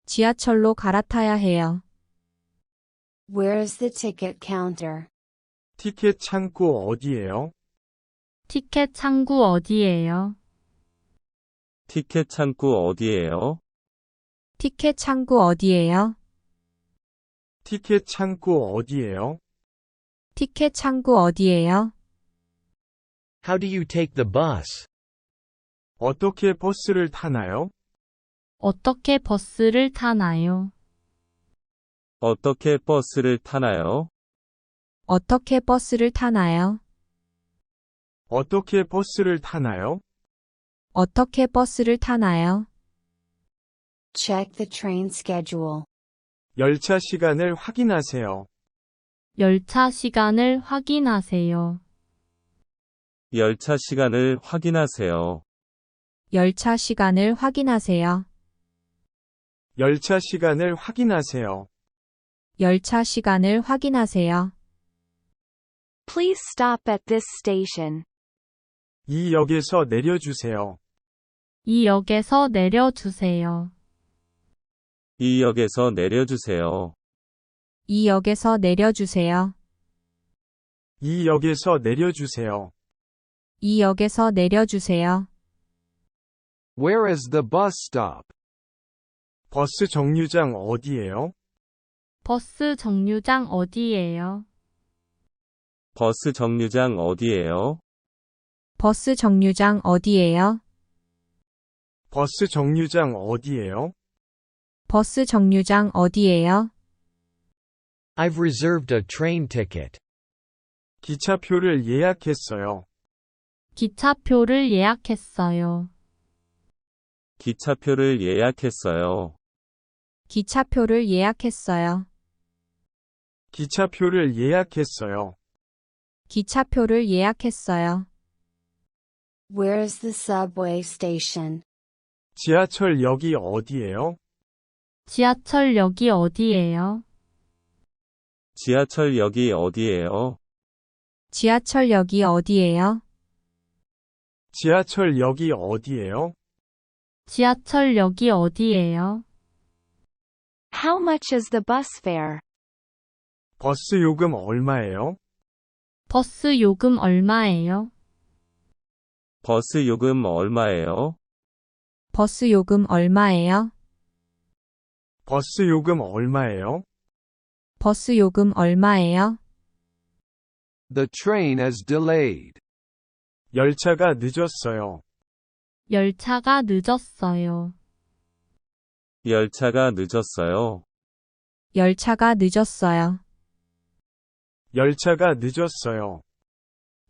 지하철로 갈아타야 해요. Where is the ticket counter? 티켓 창구 어디예요? 티켓 창구 어디예요? 티켓 창구 어디예요? 티켓 창구 어디예요? 티켓 창구 어디예요? 티켓 창구 어디예요? How do you take the bus? 어떻게 버스를 타나요? 어떻게 버스를 타나요? 어떻게 버스를 타나요? 어떻게 버스를 타나요? 어떻게 버스를 타나요? 어떻게 버스를 타나요? Check the train schedule. 열차 시간을 확인하세요. 열차 시간을 확인하세요. 열차 시간을 확인하세요. 열차 시간을 확인하세요. 열차 시간을 확인하세요. 열차 시간을 확인하세요. Please stop at this station. 이 역에서 내려주세요. 이 역에서 내려주세요. 이 역에서 내려주세요. 이 역에서 내려주세요. 이 역에서 내려주세요. 이 역에서 내려주세요. Where is the bus stop? 버스 정류장 어디예요? 버스 정류장 어디예요? 버스 정류장 어디예요? 버스 정류장 어디예요? 버스 정류장 어디예요? 버스 정류장 어디예요? I've reserved a train ticket. 기차표를 예약했어요. 기차표를 예약했어요. 기차표를 예약했어요. 기차표를 예약했어요. 기차표를 예약했어요. 기차표를 예약했어요. Where is the subway station? 지하철역이 어디예요? 지하철역이 어디예요? 지하철역이 어디예요? 지하철역이 어디예요? 지하철역이 어디예요? 지하철역이 어디예요? How much is the bus fare? 버스 요금 얼마예요? 버스 요금 얼마예요? 버스 요금 얼마예요? 버스 요금 얼마예요? 버스 요금 얼마예요? 버스 요금 얼마예요? The train is delayed. 열차가 늦었어요. 열차가 늦었어요. 열차가 늦었어요. 열차가 늦었어요. 열차가 늦었어요.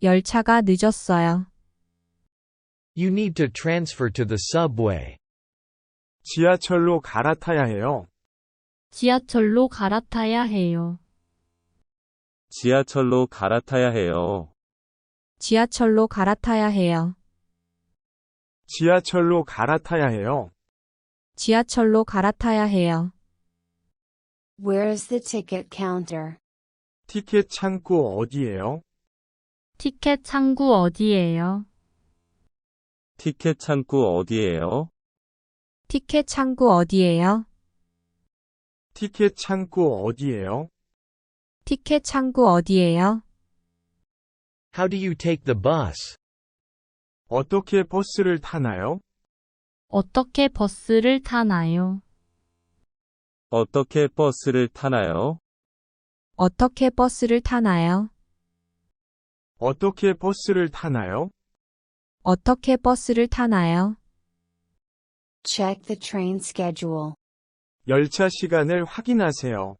열차가 늦었어요. You need to transfer to the subway. 지하철로 갈아타야 해요. 지하철로 갈아타야 해요. 지하철로 갈아타야 해요. 지하철로 갈아타야 해요. 지하철로 갈아타야 해요. 지하철로 갈아타야 해요. Where is the ticket counter? 티켓 창구 어디예요? 티켓 창구 어디예요? 티켓 창구 어디예요? 티켓 창구 어디예요? 티켓 창구 어디예요? 티켓 창구 어디예요? How do you take the bus? 어떻게 버스를 타나요? 어떻게 버스를 타나요? 어떻게 버스를 타나요? 어떻게 버스를 타나요? 어떻게 버스를 타나요? 어떻게 버스를 타나요? Check the train schedule. 열차 시간을 확인하세요.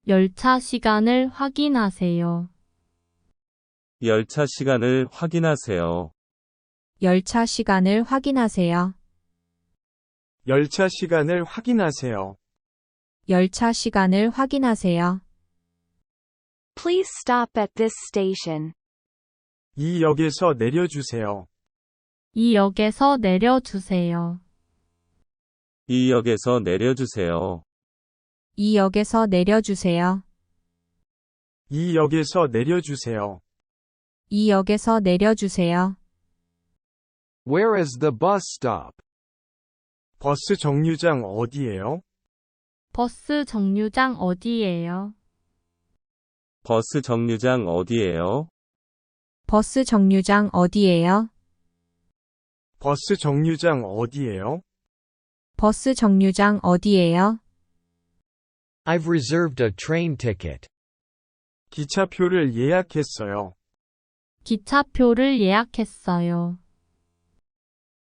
열차 시간을 확인하세요. 열차 시간을 확인하세요. 열차 시간을 확인하세요. 열차 시간을 확인하세요. 열차 시간을 확인하세요. Please stop at this station. 이 역에서 내려주세요. 이 역에서 내려주세요. 이 역에서 내려주세요. 이 역에서 내려주세요. 이 역에서 내려주세요. 이 역에서 내려주세요. Where is the bus stop? 버스 정류장 어디예요? 버스 정류장 어디예요? 버스 정류장 어디예요? 버스 정류장 어디예요? 버스 정류장 어디예요? 버스 정류장 어디예요? I've reserved a train ticket. 기차표를 예약했어요. 기차표를 예약했어요.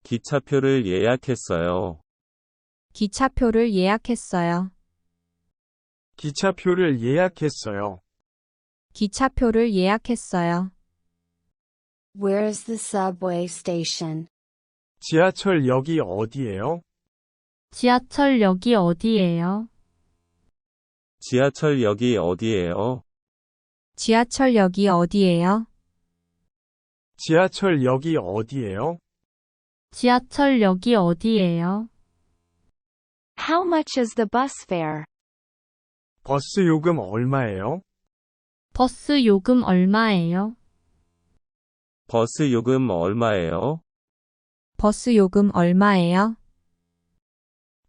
기차표를 예약했어요. 기차표를 예약했어요. 기차표를 예약했어요. 기차표를 예약했어요. Where is the subway station? 지하철역이 어디예요? 지하철역이 어디예요? 지하철역이 어디예요? 지하철역이 어디예요? 지하철역이 어디예요? 지하철역이 어디예요? How much is the bus fare? 버스 요금 얼마예요? 버스 요금 얼마예요? 버스 요금 얼마예요? 버스 요금 얼마예요?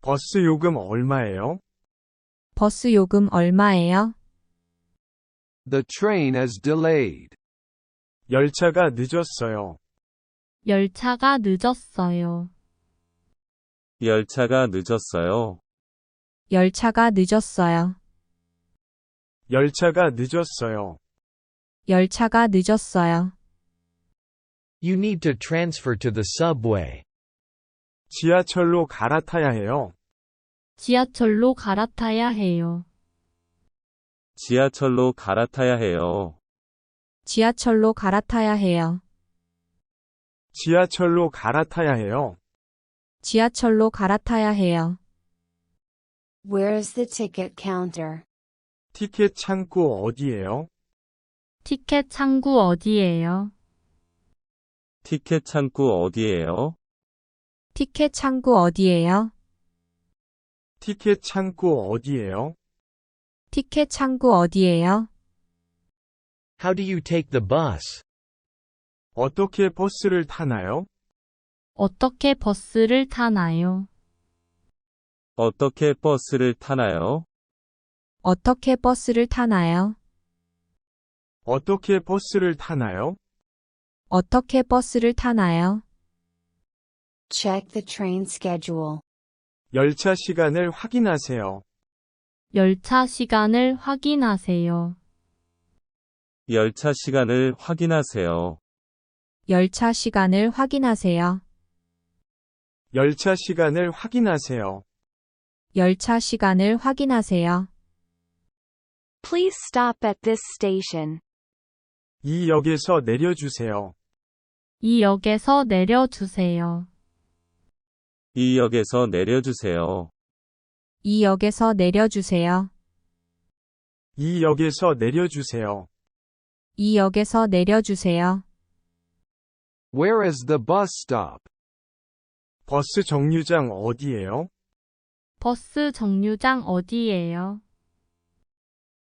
버스 요금 얼마예요? 버스 요금 얼마예요? The train is delayed. 열차가 늦었어요. 열차가 늦었어요. 열차가 늦었어요. 열차가 늦었어요. 열차가 늦었어요. 열차가 늦었어요. You need to transfer to the subway. 지하철로 갈아타야 해요. 지하철로 갈아타야 해요. 지하철로 갈아타야 해요. 지하철로 갈아타야 해요. 지하철로 갈아타야 해요. 지하철로 갈아타야 해요. Where is the ticket counter? 티켓 창구 어디예요? 티켓 창구 어디예요? 티켓 창구 어디예요? 티켓 창구 어디예요? 티켓 창구 어디예요? 티켓 창구 어디예요? How do you take the bus? 어떻게 버스를 타나요? 어떻게 버스를 타나요? 어떻게 버스를 타나요? 어떻게 버스를 타나요? 어떻게 버스를 타나요? 어떻게 버스를 타나요? Check the train schedule. 열차 시간을 확인하세요. 열차 시간을 확인하세요. 열차 시간을 확인하세요. 열차 시간을 확인하세요. 열차 시간을 확인하세요. 열차 시간을 확인하세요. Please stop at this station. 이 역에서 내려주세요. 이 역에서 내려주세요. 이 역에서 내려주세요. 이 역에서 내려주세요. 이 역에서 내려주세요. 이 역에서 내려주세요. Where is the bus stop? 버스 정류장 어디예요? 버스 정류장 어디예요?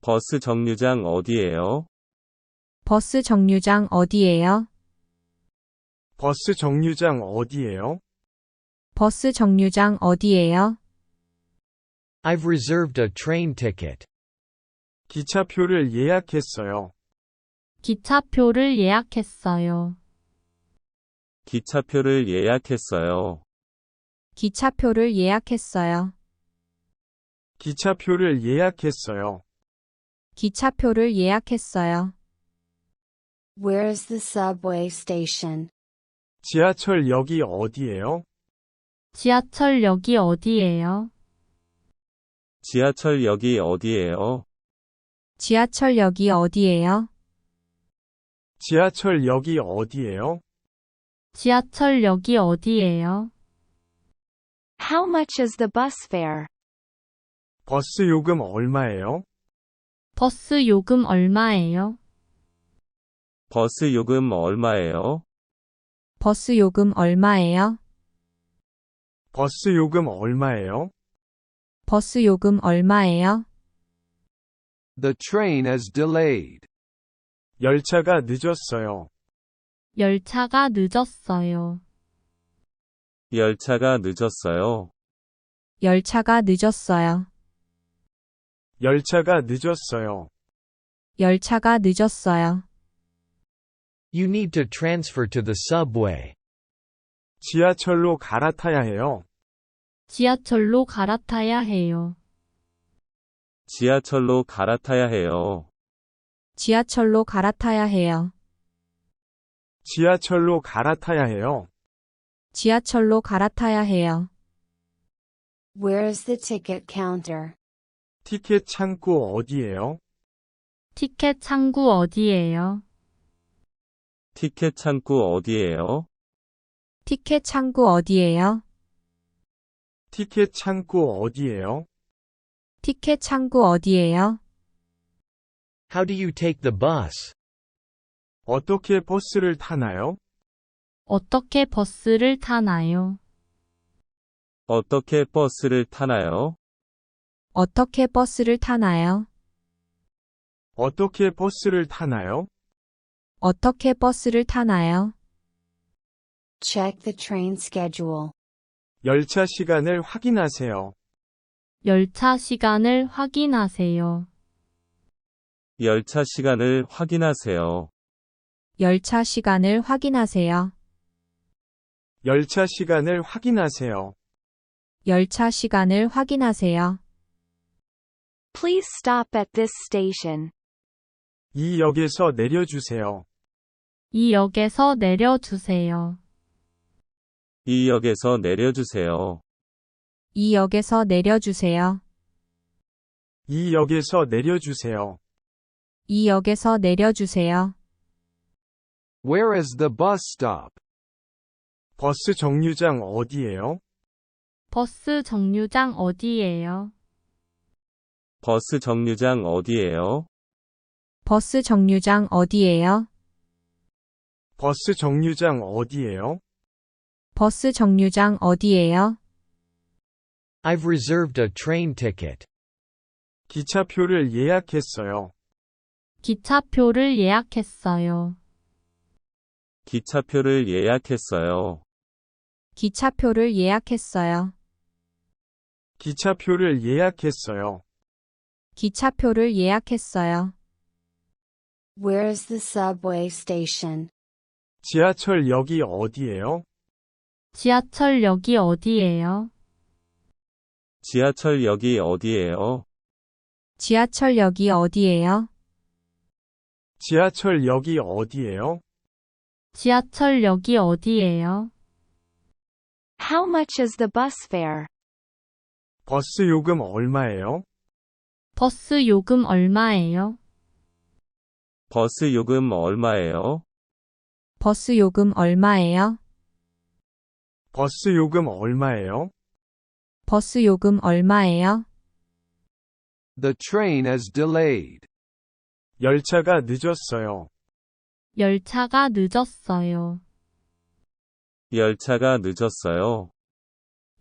버스 정류장 어디예요? 버스 정류장 어디예요? 버스 정류장 어디예요? 버스 정류장 어디예요? I've reserved a train ticket. 기차표를 예약했어요. 기차표를 예약했어요. 기차표를 예약했어요. 기차표를 예약했어요. 기차표를 예약했어요. 기차표를 예약했어요. Where is the subway station? 지하철역이 어디예요? 지하철역이 어디예요? 지하철역이 어디예요? 지하철역이 어디예요? 지하철역이 어디예요? 지하철역이 어디예요? How much is the bus fare? 버스 요금 얼마예요? 버스 요금 얼마예요? 버스 요금 얼마예요? 버스 요금 얼마예요? 버스 요금 얼마예요? 버스 요금 얼마예요? The train is delayed. 열차가 늦었어요. 열차가 늦었어요. 열차가 늦었어요. 열차가 늦었어요. 열차가 늦었어요. 열차가 늦었어요. You need to transfer to the subway. 지하철로 갈아타야 해요. 지하철로 갈아타야 해요. 지하철로 갈아타야 해요. 지하철로 갈아타야 해요. 지하철로 갈아타야 해요. 지하철로 갈아타야 해요. Where is the ticket counter? 티켓 창구 어디예요? 티켓 창구 어디예요? 티켓 창구 어디예요? 티켓 창구 어디예요? 티켓 창구 어디예요? 티켓 창구 어디예요? How do you take the bus? 어떻게 버스를 타나요? 어떻게 버스를 타나요? 어떻게 버스를 타나요? 어떻게 버스를 타나요? 어떻게 버스를 타나요? 어떻게 버스를 타나요? Check the train schedule. 열차 시간을 확인하세요. 열차 시간을 확인하세요. 열차 시간을 확인하세요. 열차 시간을 확인하세요. 열차 시간을 확인하세요. 열차 시간을 확인하세요. Please stop at this station. 이 역에서 내려주세요. 이 역에서 내려주세요. 이 역에서 내려주세요. 이 역에서 내려주세요. 이 역에서 내려주세요. 이 역에서 내려주세요. Where is the bus stop? 버스 정류장 어디예요? 버스 정류장 어디예요? 버스 정류장 어디예요? 버스 정류장 어디예요? 버스 정류장 어디예요? 버스 정류장 어디예요? I've reserved a train ticket. 기차표를 예약했어요. 기차표를 예약했어요. 기차표를 예약했어요. 기차표를 예약했어요. 기차표를 예약했어요. 기차표를 예약했어요. Where is the subway station? 지하철역이 어디예요? 지하철역이 어디예요? 지하철역이 어디예요? 지하철역이 어디예요? 지하철역이 어디예요? 지하철역이 어디예요? How much is the bus fare? 버스 요금 얼마예요? 버스 요금 얼마예요? 버스 요금 얼마예요? 버스 요금 얼마예요? 버스 요금 얼마예요? 버스 요금 얼마예요? The train is delayed. 열차가 늦었어요. 열차가 늦었어요. 열차가 늦었어요.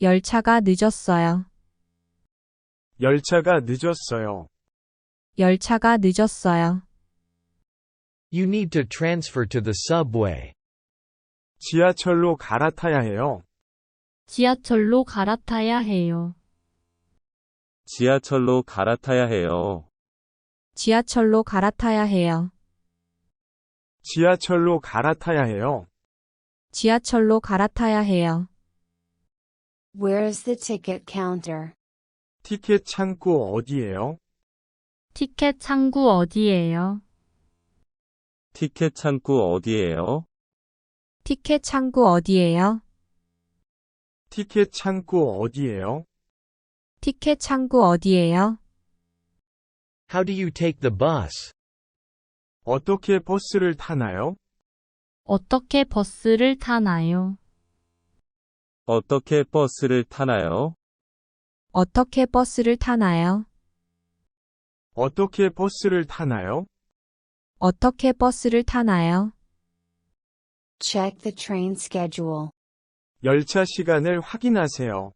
열차가 늦었어요. 열차가 늦었어요. 열차가 늦었어요. You need to transfer to the subway. 지하철로 갈아타야 해요. 지하철로 갈아타야 해요. 지하철로 갈아타야 해요. 지하철로 갈아타야 해요. 지하철로 갈아타야 해요. 지하철로 갈아타야 해요. Where is the ticket counter? 티켓 창구 어디예요? 티켓 창구 어디예요? 티켓 창구 어디예요? 티켓 창구 어디예요? 티켓 창구 어디예요? 티켓 창구 어디예요? How do you take the bus? 어떻게 버스를 타나요? 어떻게 버스를 타나요? 어떻게 버스를 타나요? 어떻게 버스를 타나요? 어떻게 버스를 타나요? 어떻게 버스를 타나요? Check the train schedule. 열차 시간을 확인하세요.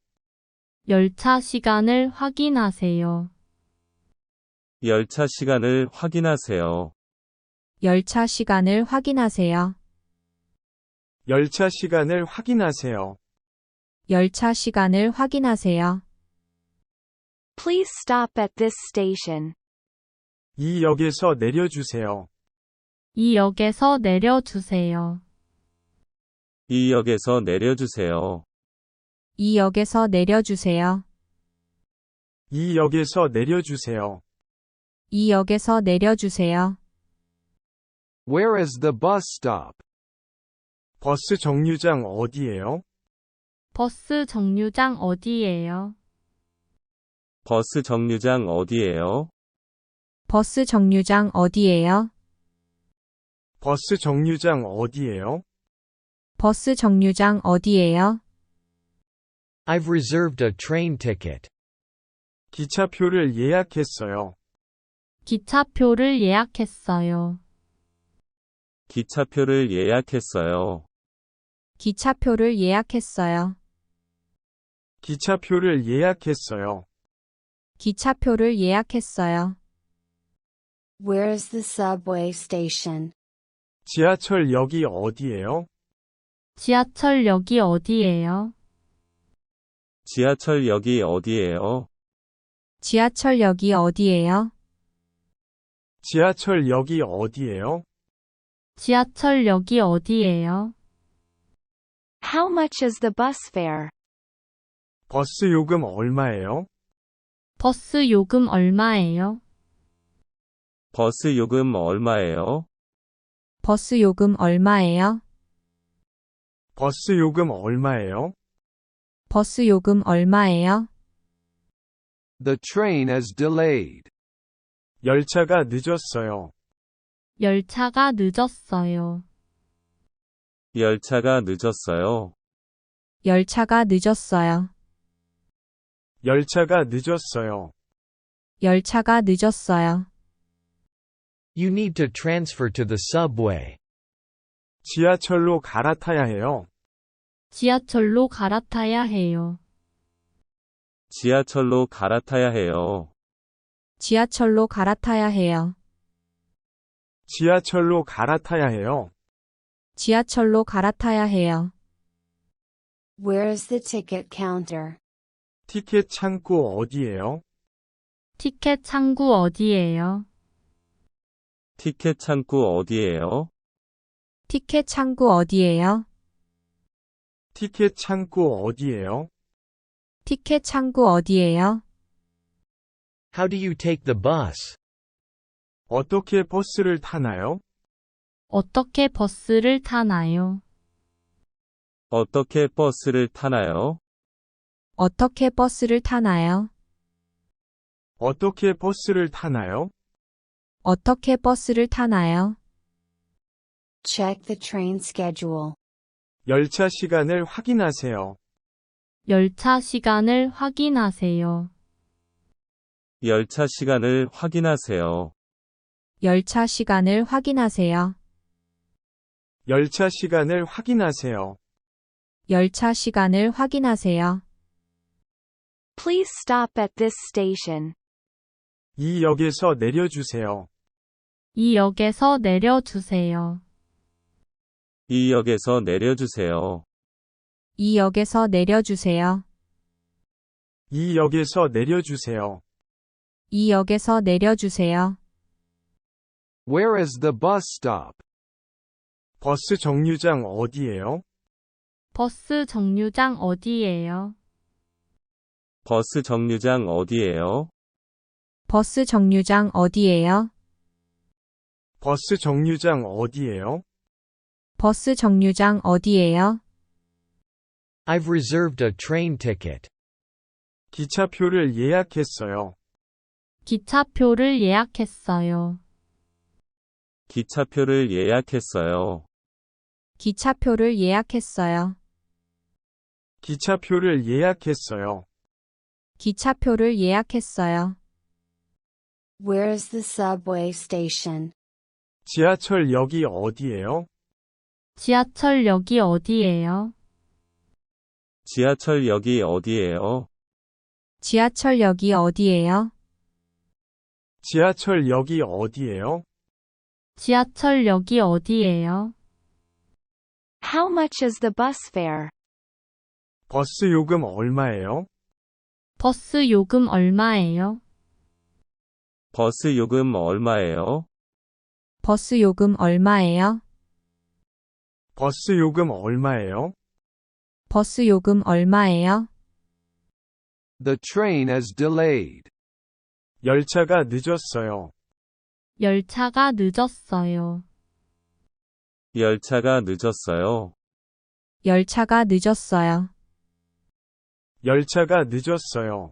열차 시간을 확인하세요. 열차 시간을 확인하세요. 열차 시간을 확인하세요. 열차 시간을 확인하세요. 열차 시간을 확인하세요. Please stop at this station. 이 역에서 내려주세요. 이 역에서 내려주세요. 이 역에서 내려주세요. 이 역에서 내려주세요. 이 역에서 내려주세요. 이 역에서 내려주세요. Where is the bus stop? 버스 정류장 어디예요? 버스 정류장 어디예요? 버스 정류장 어디예요? 버스 정류장 어디예요? 버스 정류장 어디예요? 버스 정류장 어디예요? I've reserved a train ticket. 기차표를 예약했어요. 기차표를 예약했어요. 기차표를 예약했어요. 기차표를 예약했어요. 기차표를 예약했어요. 기차표를 예약했어요. Where is the subway station? 지하철역이 어디예요? 지하철역이 어디예요? 지하철역이 어디예요? 지하철역이 어디예요? 지하철역이 어디예요? 지하철역이 어디예요? How much is the bus fare? 버스 요금 얼마예요? 버스 요금 얼마예요? 버스 요금 얼마예요? 버스 요금 얼마예요? 버스 요금 얼마예요? 버스 요금 얼마예요? The train is delayed. 열차가 늦었어요. 열차가 늦었어요. 열차가 늦었어요. 열차가 늦었어요. 열차가 늦었어요. 열차가 늦었어요. You need to transfer to the subway. 지하철로 갈아타야 해요. 지하철로 갈아타야 해요. 지하철로 갈아타야 해요. 지하철로 갈아타야 해요. 지하철로 갈아타야 해요. 지하철로 갈아타야 해요. Where is the ticket counter? 티켓 창구 어디예요? 티켓 창구 어디예요? 티켓 창구 어디예요? 티켓 창구 어디예요? 티켓 창구 어디예요? 티켓 창구 어디예요? How do you take the bus? 어떻게 버스를 타나요? 어떻게 버스를 타나요? 어떻게 버스를 타나요? 어떻게 버스를 타나요? 어떻게 버스를 타나요? 어떻게 버스를 타나요? Check the train schedule. 열차 시간을 확인하세요. 열차 시간을 확인하세요. 열차 시간을 확인하세요. 열차 시간을 확인하세요. 열차 시간을 확인하세요. 열차 시간을 확인하세요. Please stop at this station. 이 역에서 내려주세요. 이 역에서 내려주세요. 이 역에서 내려주세요. 이 역에서 내려주세요. 이 역에서 내려주세요. 이 역에서 내려주세요. Where is the bus stop? 버스 정류장 어디예요? 버스 정류장 어디예요? 버스 정류장 어디예요? 버스 정류장 어디예요? 버스 정류장 어디예요? 버스 정류장 어디예요? I've reserved a train ticket. 기차표를 예약했어요. 기차표를 예약했어요. 기차표를 예약했어요. 기차표를 예약했어요. 기차표를 예약했어요. 기차표를 예약했어요. Where is the subway station? 지하철역이 어디예요? 지하철역이 어디예요? 지하철역이 어디예요? 지하철역이 어디예요? 지하철역이 어디예요? 지하철역이 어디예요? How much is the bus fare? 버스 요금 얼마예요? 버스 요금 얼마예요? 버스 요금 얼마예요? 버스 요금 얼마예요? 버스 요금 얼마예요? 버스 요금 얼마예요? The train is delayed. 열차가 늦었어요. 열차가 늦었어요. 열차가 늦었어요. 열차가 늦었어요. 열차가 늦었어요.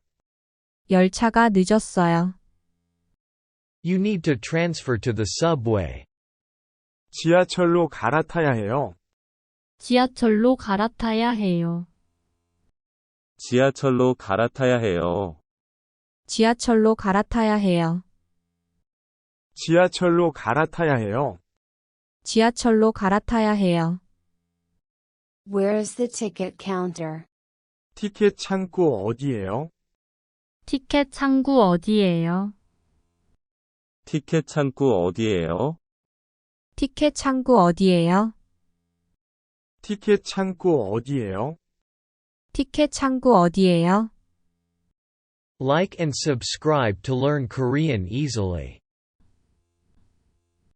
열차가 늦었어요. You need to transfer to the subway. 지하철로 갈아타야 해요. 지하철로 갈아타야 해요. 지하철로 갈아타야 해요. 지하철로 갈아타야 해요. 지하철로 갈아타야 해요. 지하철로 갈아타야 해요. Where is the ticket counter? 티켓 창구 어디예요? 티켓 창구 어디예요? 티켓 창구 어디예요? 티켓 창구 어디예요? 티켓 창구 어디예요? 티켓 창구 어디예요? Like and subscribe to learn Korean easily.